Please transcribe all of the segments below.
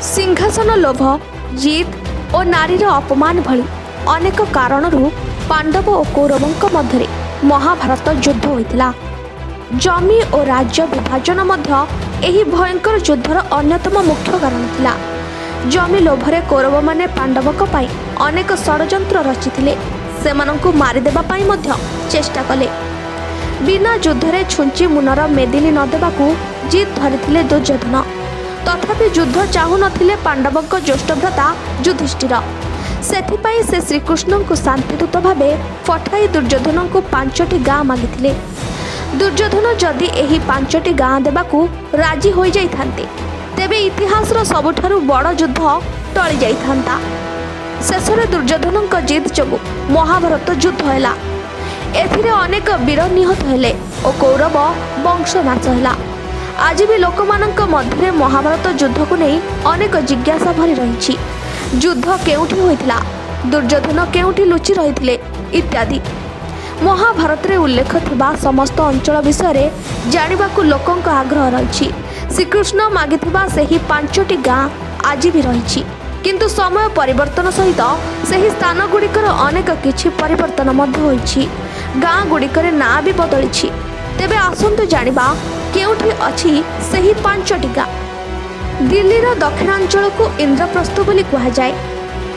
सिंहासन लोभ जिद और नारीर अपमान भली अनेक कारणरू पांडव और कौरवों मध्य महाभारत युद्ध होता। जमी और राज्य विभाजन मध्य एही भयंकर युद्धर अन्यतम मुख्य कारण थिला। जमी लोभरे कौरव माने पांडवक पाई अनेक षड्यंत्र रचिथिले, सेमानंकु मारिदेबा पाई मध्य चेष्टा कले। बिना युद्धरे छुंची मुनर मेदिनी न देबाकू जिद धरिथिले दुर्योधन। तथापि युद्ध चाहू नथिले पांडवक ज्येष्ठ भ्राता युधिष्ठिर। सेथिपाई से श्रीकृष्ण को शांतिदूत भावे पठाई दुर्योधन को 5टी गाँ मागिथिले। दुर्योधन जदि एही 5टी गाँ देबाकू राजी हो जाइथान्ते, तेबे इतिहासर सबुठारु बड़ युद्ध टळी जाइथान्ता। शेषरे दुर्योधन जिद जोगु महाभारत युद्ध हैला। एथिरे अनेक वीर निहत हेले और कौरव वंशनाश हैला। आज भी लोकमानंक मध्य महाभारत युद्ध को नहीं अनेक जिज्ञासा भरी रही। युद्ध केउठी होइथिला, दुर्योधन केउठी लुचि रहिथिले इत्यादि महाभारत रे उल्लेख थिबा समस्त अंचल विषय जानिबाकू लोकंक आग्रह रही। श्रीकृष्ण मागिथिबा सेही 5टी गाँ आज भी रही, किंतु समय परिवर्तन सहित सेही स्थान गुड़िकर अनेक किछि परिवर्तन मध्य होइछि। गाँ गुड़िकर ना भी बदलिछि। तेबे आसंतु जानिबा केउठी अछि सेही 5टी गाँ। दिल्लीर दक्षिणांचल को इंद्रप्रस्थ बोली कहा जाए।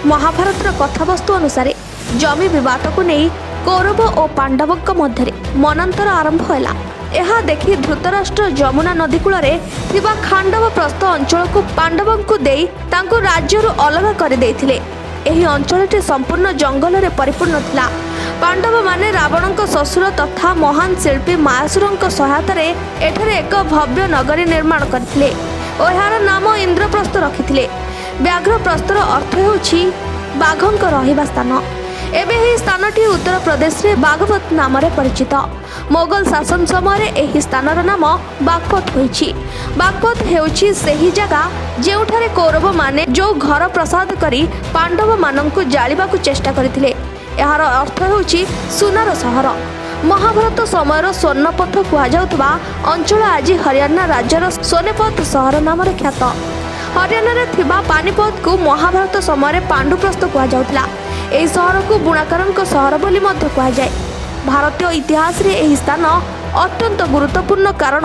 महाभारतर कथावस्तु अनुसार जमी विवाद को नहीं कौरव और पांडवक मध्य मनांतर आरंभ हैला। यह देखि धृतराष्ट्र यमुना नदी कूल थिबा खांडव प्रस्थ अंचल को पांडवंकु देई तांको राज्यरु अलग कर देइथिले। एही अंचलटी संपूर्ण जंगल रे परिपूर्ण थिला। पांडव माने रावणक ससुर तथा महान शिल्पी मायासुरंक सहायता रे एठारे एक भव्य नगरी निर्माण करथिले और यार नाम इंद्रप्रस्थ रखिथिले। व्याघ्रप्रस्थर अर्थ हेउछि बाघंक रहिबा स्थान। एबे ही स्थानटी उत्तर प्रदेश रे बागवत नाम रे परिचित। मोगल शासन समय एही स्थानर नाम बागपत होइछि। बागपत हेउछि सेही जगह जेउठारे कौरव माने जो घर प्रसाद करी पांडव मानंकु जालिबाकू चेष्टा करथिले। यार अर्थ हेउछि सुनार सहर। महाभारत समयर स्वर्णपथ कुहाଯାଉଥିବା अंचल आज हरियाणा राज्यर सोनेपत सहर नाम ख्यात। हरियाणा रे थिबा पानीपत को महाभारत समय पांडुप्रस्थ कुहाଯାଉଥିଲା। एही सहर को बुणाकारंक सहर बोली मध्य कुहाଯାଏ। भारतीय इतिहास रे एही स्थान अत्यंत गुरुत्वपूर्ण कारण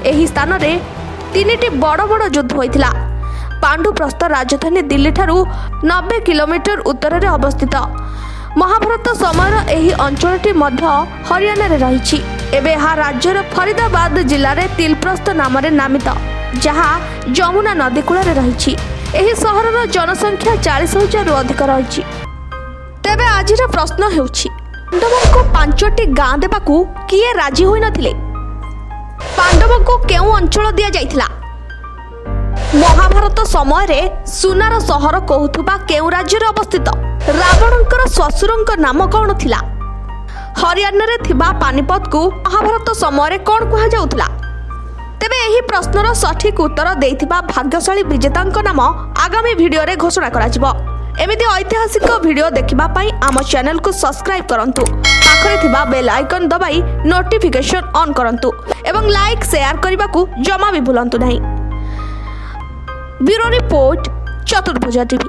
एही स्थान रे 3टी बड़ बड़ युद्ध होइथिला। पांडुप्रस्थ राजधानी दिल्ली ठारू 90 किलोमीटर उत्तर रे अवस्थित। महाभारत समय एही अंचलटी मध्य हरियाणा रे रहिछि। एबे हा राज्यर फरीदाबाद जिल्ला रे तिलप्रस्थ नाम रे नामित, जहाँ यमुना नदी कूल रे रहिछि। एही सहरर जनसंख्या 40,000 रु अधिक रहिछि। तेबे आजिर प्रश्न हेउछि, पांडवंको 5टी गाँ देबाकू किए राजी होई नथिले? पांडवंको केउ अंचल दिया जाइथिला? महाभारत समय रे सुनार सहर कहूथुबा केउ राज्य रे अवस्थित? रावणंकर ससुरंक नाम कौन थिला? हरियाणा रे थिबा पानीपत को महाभारत समय रे कौन कहा जाउथला? तेबे एही प्रश्नर सठिक उत्तर देइथिबा भाग्यशाली विजेतांक नाम आगामी वीडियो रे घोषणा करा जिवो। एमिति ऐतिहासिक वीडियो देखिबा पई आम चैनल को सब्सक्राइब करंतु। पाखरे थिबा बेल आइकन दबाई नोटिफिकेशन ऑन करंतु एवं लाइक शेयर करबा को जमा भी भूलंतु नहीं। ब्यूरो रिपोर्ट चतुर्भुज टीवी।